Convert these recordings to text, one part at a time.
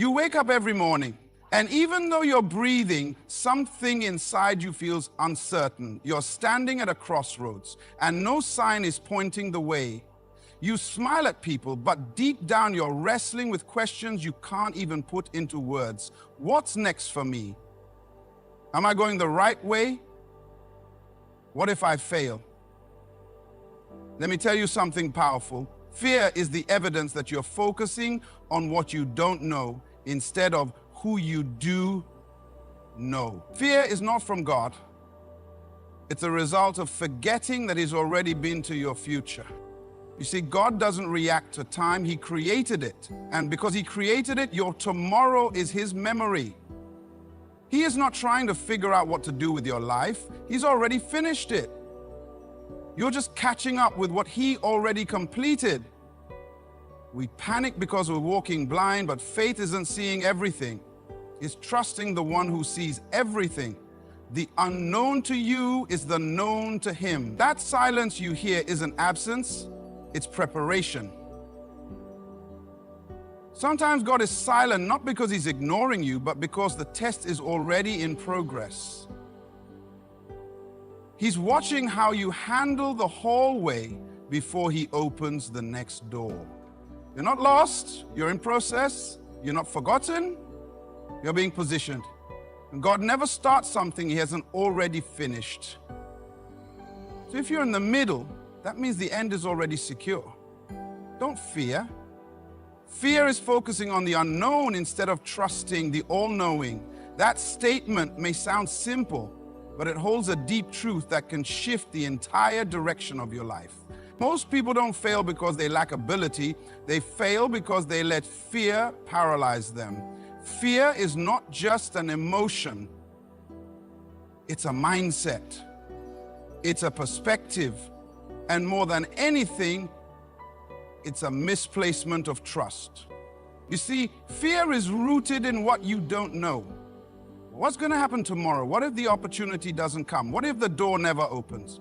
You wake up every morning, and even though you're breathing, something inside you feels uncertain. You're standing at a crossroads, and no sign is pointing the way. You smile at people, but deep down you're wrestling with questions you can't even put into words. What's next for me? Am I going the right way? What if I fail? Let me tell you something powerful. Fear is the evidence that you're focusing on what you don't know instead of who you do know. Fear is not from God. It's a result of forgetting that He's already been to your future. You see, God doesn't react to time. He created it. And because He created it, your tomorrow is His memory. He is not trying to figure out what to do with your life. He's already finished it. You're just catching up with what He already completed. We panic because we're walking blind, but faith isn't seeing everything. It's trusting the one who sees everything. The unknown to you is the known to Him. That silence you hear isn't absence, it's preparation. Sometimes God is silent not because He's ignoring you, but because the test is already in progress. He's watching how you handle the hallway before He opens the next door. You're not lost, you're in process, you're not forgotten, you're being positioned. And God never starts something He hasn't already finished. So if you're in the middle, that means the end is already secure. Don't fear. Fear is focusing on the unknown instead of trusting the all-knowing. That statement may sound simple, but it holds a deep truth that can shift the entire direction of your life. Most people don't fail because they lack ability. They fail because they let fear paralyze them. Fear is not just an emotion. It's a mindset. It's a perspective. And more than anything, it's a misplacement of trust. You see, fear is rooted in what you don't know. What's going to happen tomorrow? What if the opportunity doesn't come? What if the door never opens?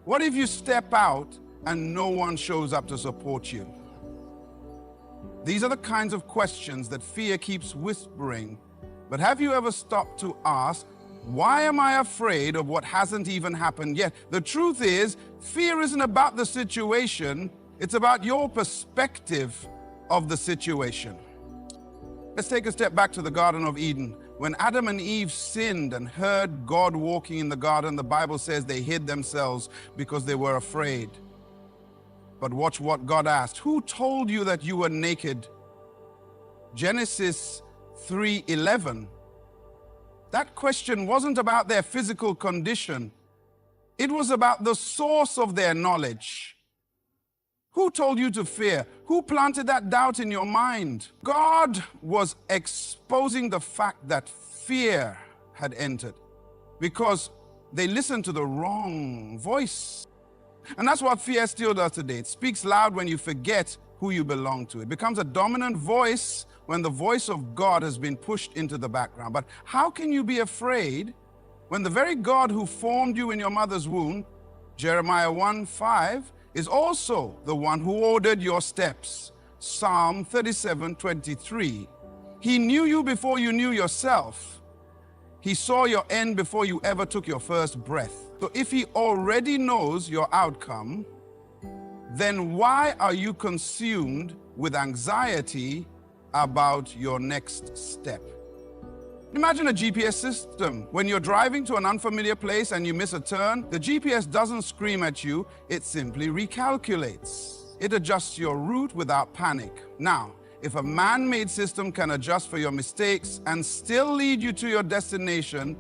What if you step out and no one shows up to support you? These are the kinds of questions that fear keeps whispering. But have you ever stopped to ask, why am I afraid of what hasn't even happened yet? The truth is, fear isn't about the situation, it's about your perspective of the situation. Let's take a step back to the Garden of Eden. When Adam and Eve sinned and heard God walking in the garden, the Bible says they hid themselves because they were afraid. But watch what God asked. Who told you that you were naked? Genesis 3:11. That question wasn't about their physical condition. It was about the source of their knowledge. Who told you to fear? Who planted that doubt in your mind? God was exposing the fact that fear had entered because they listened to the wrong voice. And that's what fear still does today. It speaks loud when you forget who you belong to. It becomes a dominant voice when the voice of God has been pushed into the background. But how can you be afraid when the very God who formed you in your mother's womb, Jeremiah 1:5, is also the one who ordered your steps? Psalm 37:23. He knew you before you knew yourself. He saw your end before you ever took your first breath. So if He already knows your outcome, then why are you consumed with anxiety about your next step? Imagine a GPS system. When you're driving to an unfamiliar place and you miss a turn, the GPS doesn't scream at you, it simply recalculates. It adjusts your route without panic. Now, if a man-made system can adjust for your mistakes and still lead you to your destination,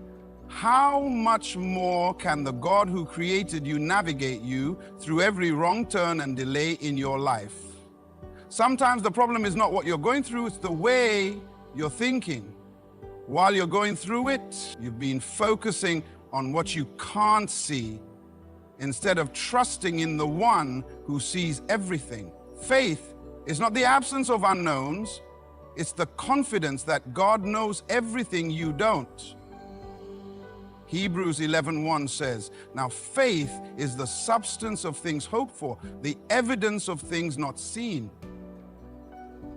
how much more can the God who created you navigate you through every wrong turn and delay in your life? Sometimes the problem is not what you're going through, it's the way you're thinking. While you're going through it, you've been focusing on what you can't see instead of trusting in the one who sees everything. Faith is not the absence of unknowns, it's the confidence that God knows everything you don't. Hebrews 11:1 says, now faith is the substance of things hoped for, the evidence of things not seen.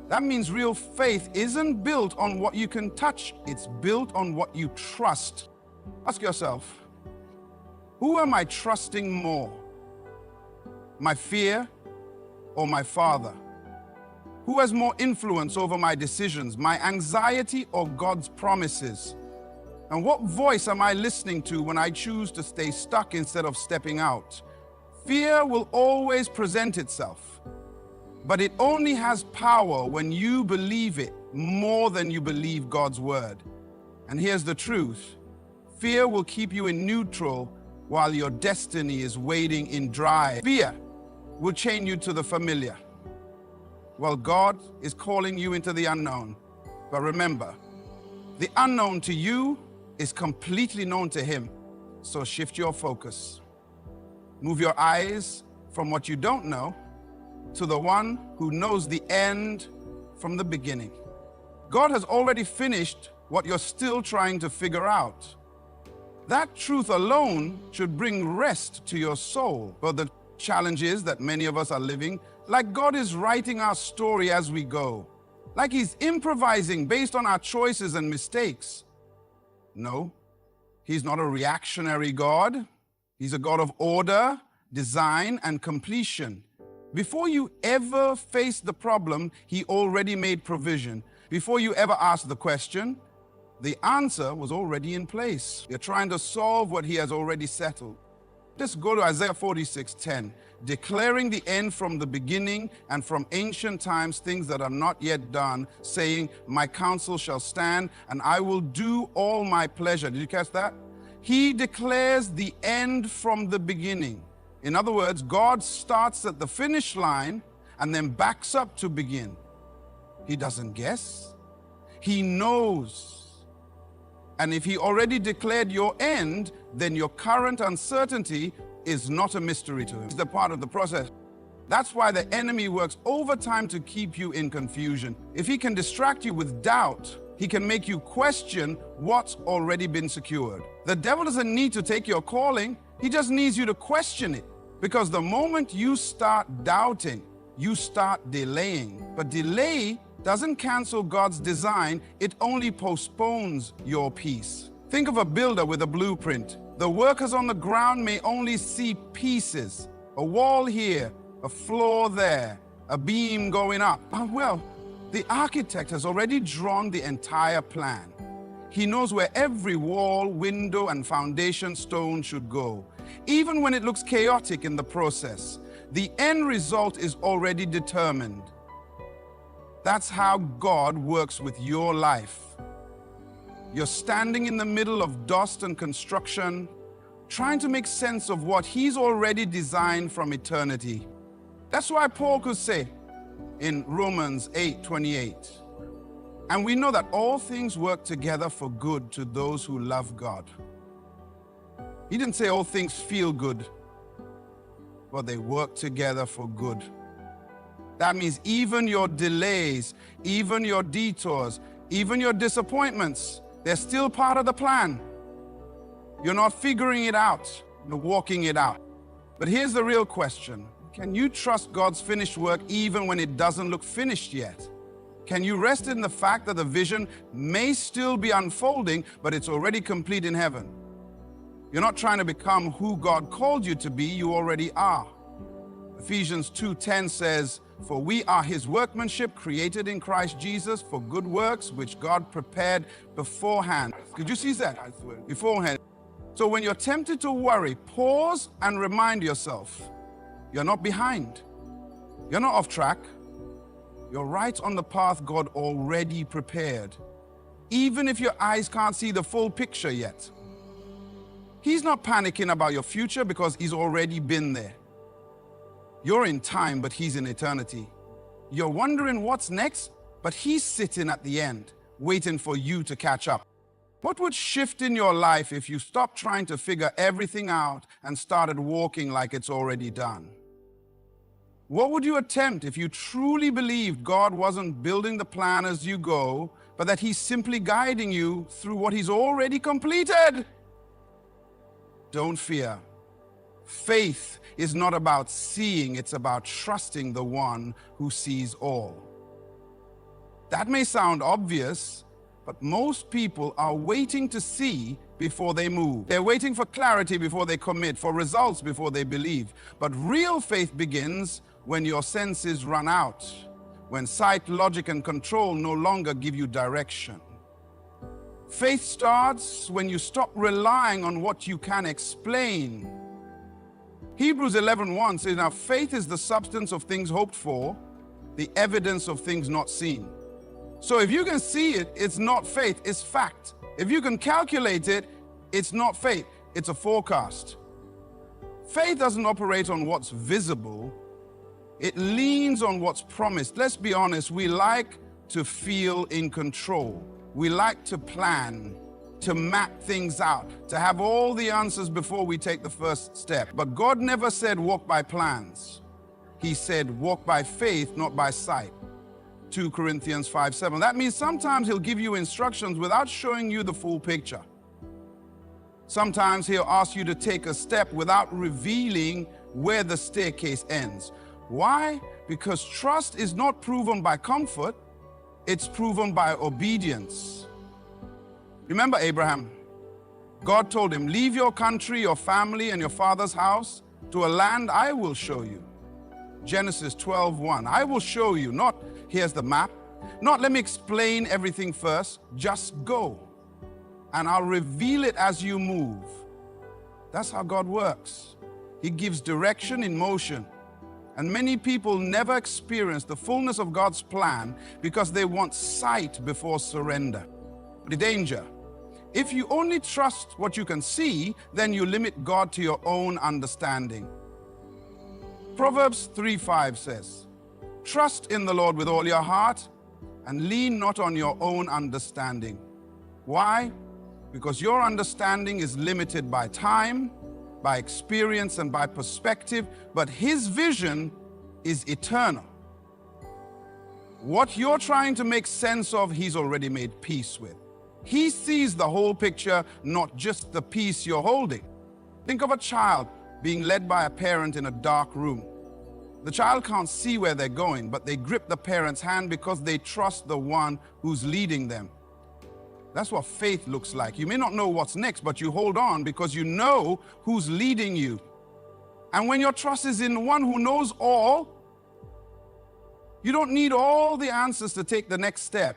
That means real faith isn't built on what you can touch. It's built on what you trust. Ask yourself, who am I trusting more? My fear or my Father? Who has more influence over my decisions, my anxiety or God's promises? And what voice am I listening to when I choose to stay stuck instead of stepping out? Fear will always present itself, but it only has power when you believe it more than you believe God's word. And here's the truth. Fear will keep you in neutral while your destiny is waiting in dry. Fear will chain you to the familiar, while God is calling you into the unknown. But remember, the unknown to you is completely known to Him. So shift your focus. Move your eyes from what you don't know to the one who knows the end from the beginning. God has already finished what you're still trying to figure out. That truth alone should bring rest to your soul. But the challenge is that many of us are living like God is writing our story as we go, like He's improvising based on our choices and mistakes. No, He's not a reactionary God. He's a God of order, design, and completion. Before you ever faced the problem, He already made provision. Before you ever asked the question, the answer was already in place. You're trying to solve what He has already settled. Just go to Isaiah 46:10, declaring the end from the beginning and from ancient times, things that are not yet done, saying, my counsel shall stand and I will do all my pleasure. Did you catch that? He declares the end from the beginning. In other words, God starts at the finish line and then backs up to begin. He doesn't guess. He knows. And if He already declared your end, then your current uncertainty is not a mystery to Him. It's the part of the process. That's why the enemy works overtime to keep you in confusion. If he can distract you with doubt, he can make you question what's already been secured. The devil doesn't need to take your calling. He just needs you to question it. Because the moment you start doubting, you start delaying. But delay doesn't cancel God's design, it only postpones your peace. Think of a builder with a blueprint. The workers on the ground may only see pieces, a wall here, a floor there, a beam going up. Well, the architect has already drawn the entire plan. He knows where every wall, window, and foundation stone should go. Even when it looks chaotic in the process, the end result is already determined. That's how God works with your life. You're standing in the middle of dust and construction, trying to make sense of what He's already designed from eternity. That's why Paul could say in Romans 8:28, and we know that all things work together for good to those who love God. He didn't say all things feel good, but they work together for good. That means even your delays, even your detours, even your disappointments, they're still part of the plan. You're not figuring it out, you're walking it out. But here's the real question. Can you trust God's finished work even when it doesn't look finished yet? Can you rest in the fact that the vision may still be unfolding, but it's already complete in heaven? You're not trying to become who God called you to be, you already are. Ephesians 2:10 says, for we are His workmanship, created in Christ Jesus for good works, which God prepared beforehand. Could you see that? Beforehand. So when you're tempted to worry, pause and remind yourself, you're not behind. You're not off track. You're right on the path God already prepared. Even if your eyes can't see the full picture yet. He's not panicking about your future because He's already been there. You're in time, but He's in eternity. You're wondering what's next, but He's sitting at the end, waiting for you to catch up. What would shift in your life if you stopped trying to figure everything out and started walking like it's already done? What would you attempt if you truly believed God wasn't building the plan as you go, but that He's simply guiding you through what He's already completed? Don't fear. Faith is not about seeing, it's about trusting the one who sees all. That may sound obvious, but most people are waiting to see before they move. They're waiting for clarity before they commit, for results before they believe. But real faith begins when your senses run out, when sight, logic, and control no longer give you direction. Faith starts when you stop relying on what you can explain. Hebrews 11:1 says, now faith is the substance of things hoped for, the evidence of things not seen. So if you can see it, it's not faith, it's fact. If you can calculate it, it's not faith, it's a forecast. Faith doesn't operate on what's visible, it leans on what's promised. Let's be honest, we like to feel in control. We like to plan, to map things out, to have all the answers before we take the first step. But God never said walk by plans. He said walk by faith, not by sight. 2 Corinthians 5:7. That means sometimes he'll give you instructions without showing you the full picture. Sometimes he'll ask you to take a step without revealing where the staircase ends. Why? Because trust is not proven by comfort, it's proven by obedience. Remember Abraham? God told him, leave your country, your family, and your father's house to a land I will show you. Genesis 12:1. I will show you, not here's the map, not let me explain everything first, just go. And I'll reveal it as you move. That's how God works. He gives direction in motion. And many people never experience the fullness of God's plan because they want sight before surrender. The danger. If you only trust what you can see, then you limit God to your own understanding. Proverbs 3:5 says, trust in the Lord with all your heart and lean not on your own understanding. Why? Because your understanding is limited by time, by experience, and by perspective, but his vision is eternal. What you're trying to make sense of, he's already made peace with. He sees the whole picture, not just the piece you're holding. Think of a child being led by a parent in a dark room. The child can't see where they're going, but they grip the parent's hand because they trust the one who's leading them. That's what faith looks like. You may not know what's next, but you hold on because you know who's leading you. And when your trust is in one who knows all, you don't need all the answers to take the next step.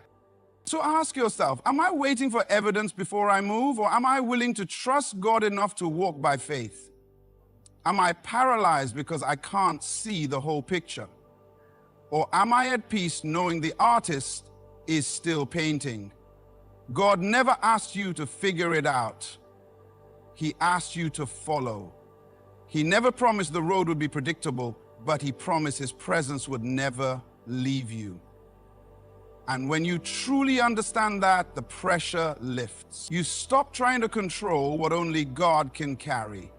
So ask yourself, am I waiting for evidence before I move, or am I willing to trust God enough to walk by faith? Am I paralyzed because I can't see the whole picture? Or am I at peace knowing the artist is still painting? God never asked you to figure it out. He asked you to follow. He never promised the road would be predictable, but he promised his presence would never leave you. And when you truly understand that, the pressure lifts. You stop trying to control what only God can carry.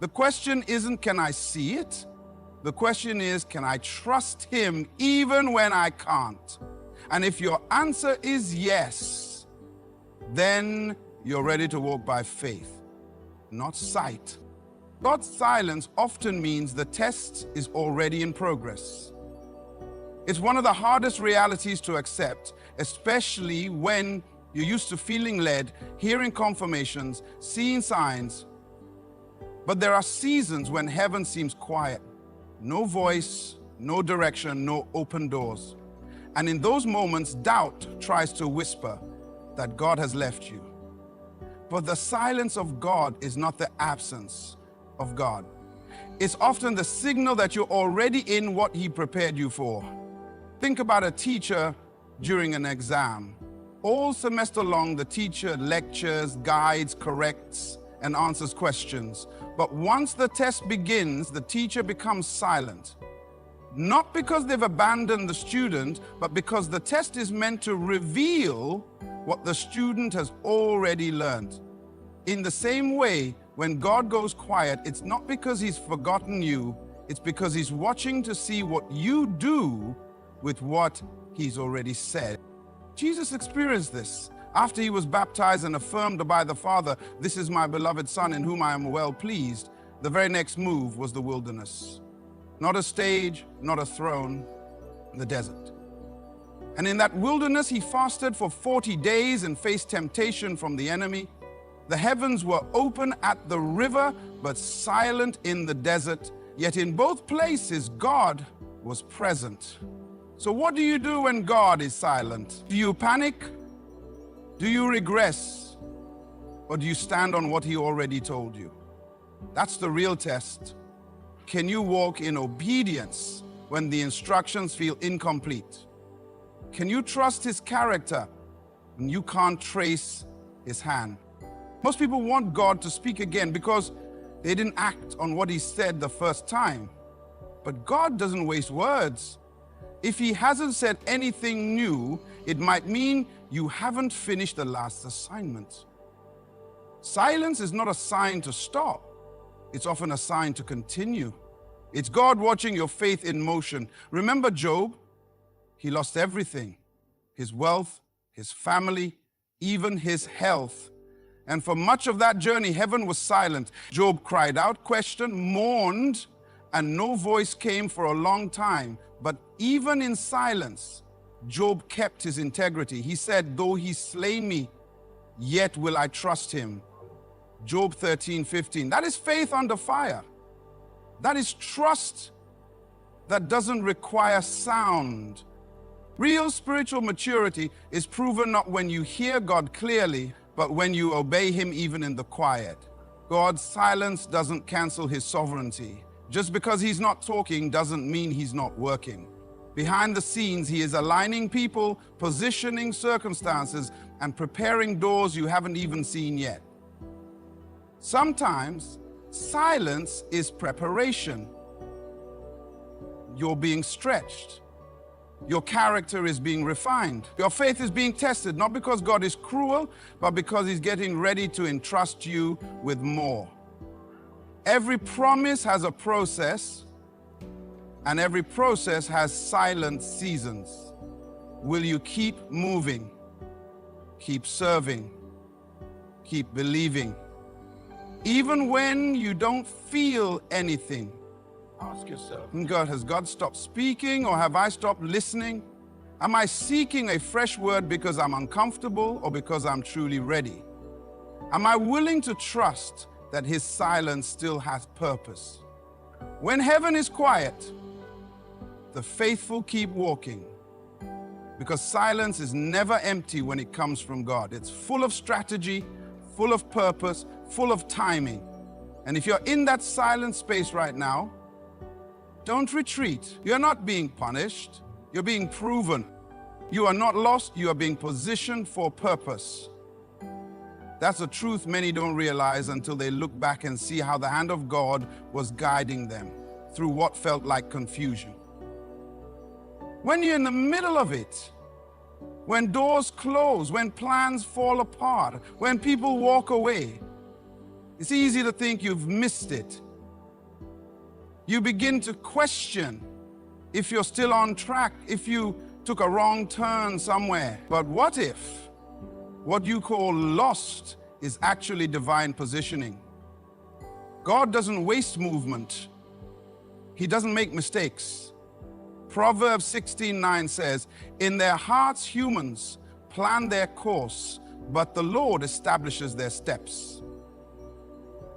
The question isn't, can I see it? The question is, can I trust him even when I can't? And if your answer is yes, then you're ready to walk by faith, not sight. God's silence often means the test is already in progress. It's one of the hardest realities to accept, especially when you're used to feeling led, hearing confirmations, seeing signs. But there are seasons when heaven seems quiet. No voice, no direction, no open doors. And in those moments, doubt tries to whisper that God has left you. But the silence of God is not the absence of God. It's often the signal that you're already in what he prepared you for. Think about a teacher during an exam. All semester long, the teacher lectures, guides, corrects, and answers questions. But once the test begins, the teacher becomes silent. Not because they've abandoned the student, but because the test is meant to reveal what the student has already learned. In the same way, when God goes quiet, it's not because he's forgotten you, it's because he's watching to see what you do with what he's already said. Jesus experienced this. After he was baptized and affirmed by the Father, "This is my beloved Son in whom I am well pleased," the very next move was the wilderness. Not a stage, not a throne, the desert. And in that wilderness, he fasted for 40 days and faced temptation from the enemy. The heavens were open at the river, but silent in the desert. Yet in both places, God was present. So what do you do when God is silent? Do you panic? Do you regress? Or do you stand on what he already told you? That's the real test. Can you walk in obedience when the instructions feel incomplete? Can you trust his character when you can't trace his hand? Most people want God to speak again because they didn't act on what he said the first time. But God doesn't waste words. If he hasn't said anything new, it might mean you haven't finished the last assignment. Silence is not a sign to stop. It's often a sign to continue. It's God watching your faith in motion. Remember Job? He lost everything. His wealth, his family, even his health. And for much of that journey, heaven was silent. Job cried out, questioned, mourned, and no voice came for a long time. But even in silence, Job kept his integrity. He said, though he slay me, yet will I trust him. Job 13:15. That is faith under fire. That is trust that doesn't require sound. Real spiritual maturity is proven not when you hear God clearly, but when you obey him even in the quiet. God's silence doesn't cancel his sovereignty. Just because he's not talking doesn't mean he's not working. Behind the scenes, he is aligning people, positioning circumstances, and preparing doors you haven't even seen yet. Sometimes, silence is preparation. You're being stretched. Your character is being refined. Your faith is being tested, not because God is cruel, but because he's getting ready to entrust you with more. Every promise has a process, and every process has silent seasons. Will you keep moving, keep serving, keep believing? Even when you don't feel anything, ask yourself, God, has God stopped speaking or have I stopped listening? Am I seeking a fresh word because I'm uncomfortable or because I'm truly ready? Am I willing to trust that his silence still has purpose? When heaven is quiet, the faithful keep walking, because silence is never empty when it comes from God. It's full of strategy, full of purpose, full of timing. And if you're in that silent space right now, don't retreat. You're not being punished. You're being proven. You are not lost. You are being positioned for purpose. That's a truth many don't realize until they look back and see how the hand of God was guiding them through what felt like confusion. When you're in the middle of it, when doors close, when plans fall apart, when people walk away, it's easy to think you've missed it. You begin to question if you're still on track, if you took a wrong turn somewhere. But what if what you call lost is actually divine positioning? God doesn't waste movement. He doesn't make mistakes. Proverbs 16:9 says, in their hearts humans plan their course, but the Lord establishes their steps.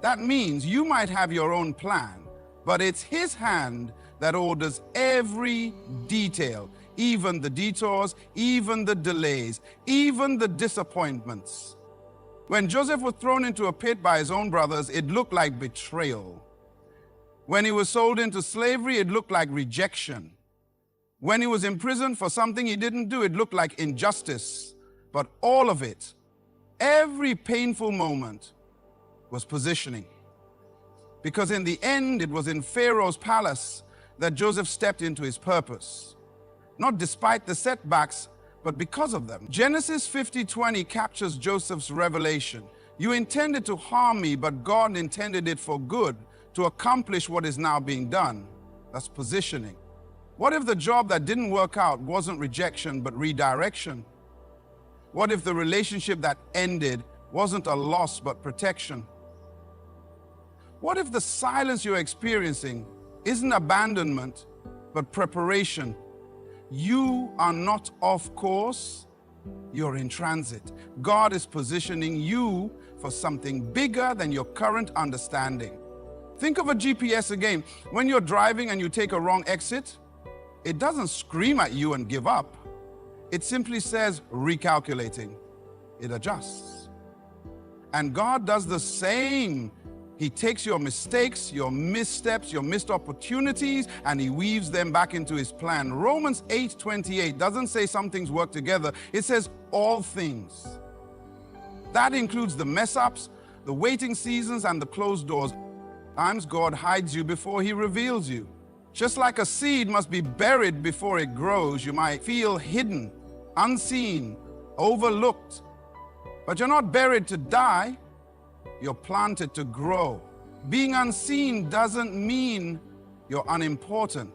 That means you might have your own plan, but it's his hand that orders every detail, even the detours, even the delays, even the disappointments. When Joseph was thrown into a pit by his own brothers, it looked like betrayal. When he was sold into slavery, it looked like rejection. When he was imprisoned for something he didn't do, it looked like injustice. But all of it, every painful moment, was positioning. Because in the end, it was in Pharaoh's palace that Joseph stepped into his purpose. Not despite the setbacks, but because of them. Genesis 50:20 captures Joseph's revelation. You intended to harm me, but God intended it for good, to accomplish what is now being done. That's positioning. What if the job that didn't work out wasn't rejection, but redirection? What if the relationship that ended wasn't a loss, but protection? What if the silence you're experiencing isn't abandonment, but preparation? You are not off course, you're in transit. God is positioning you for something bigger than your current understanding. Think of a GPS again. When you're driving and you take a wrong exit, it doesn't scream at you and give up. It simply says, recalculating. It adjusts. And God does the same. He takes your mistakes, your missteps, your missed opportunities, and He weaves them back into His plan. Romans 8:28 doesn't say some things work together. It says all things. That includes the mess-ups, the waiting seasons, and the closed doors. Sometimes God hides you before He reveals you. Just like a seed must be buried before it grows, you might feel hidden, unseen, overlooked. But you're not buried to die. You're planted to grow. Being unseen doesn't mean you're unimportant.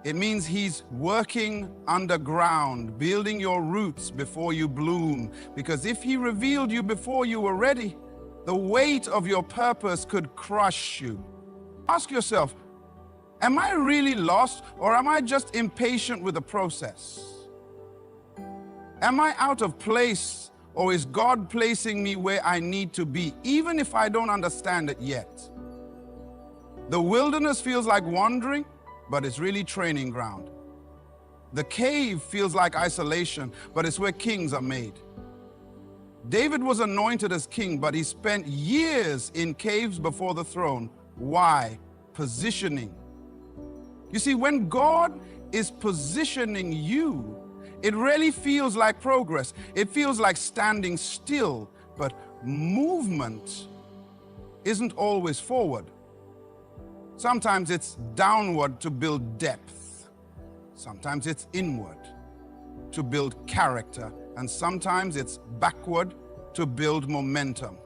It means He's working underground, building your roots before you bloom. Because if He revealed you before you were ready, the weight of your purpose could crush you. Ask yourself, am I really lost, or am I just impatient with the process? Am I out of place, or is God placing me where I need to be, even if I don't understand it yet? The wilderness feels like wandering, but it's really training ground. The cave feels like isolation, but it's where kings are made. David was anointed as king, but he spent years in caves before the throne. Why? Positioning. You see, when God is positioning you, it really feels like progress. It feels like standing still, but movement isn't always forward. Sometimes it's downward to build depth. Sometimes it's inward to build character. And sometimes it's backward to build momentum.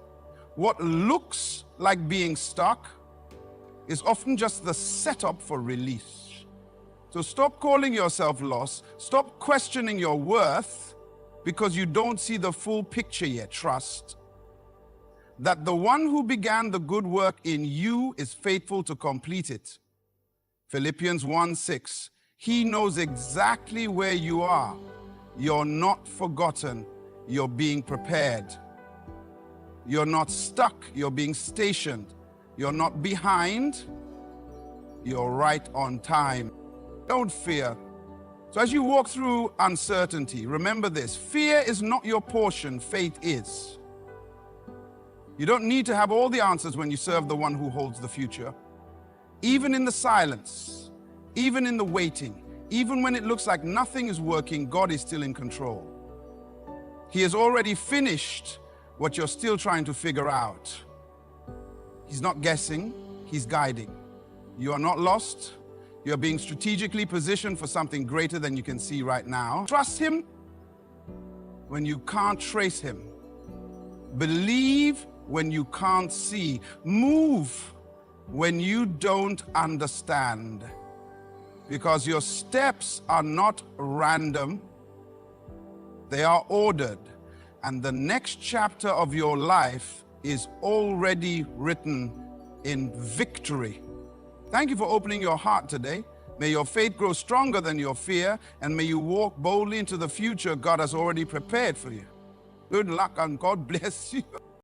What looks like being stuck is often just the setup for release. So stop calling yourself lost. Stop questioning your worth because you don't see the full picture yet. Trust that the one who began the good work in you is faithful to complete it. Philippians 1:6. He knows exactly where you are. You're not forgotten. You're being prepared. You're not stuck. You're being stationed. You're not behind. You're right on time. Don't fear. So as you walk through uncertainty, remember this: fear is not your portion, faith is. You don't need to have all the answers when you serve the one who holds the future. Even in the silence, even in the waiting, even when it looks like nothing is working, God is still in control. He has already finished what you're still trying to figure out. He's not guessing, He's guiding. You are not lost. You're being strategically positioned for something greater than you can see right now. Trust Him when you can't trace Him. Believe when you can't see. Move when you don't understand. Because your steps are not random, they are ordered. And the next chapter of your life is already written in victory. Thank you for opening your heart today. May your faith grow stronger than your fear, and may you walk boldly into the future God has already prepared for you. Good luck and God bless you.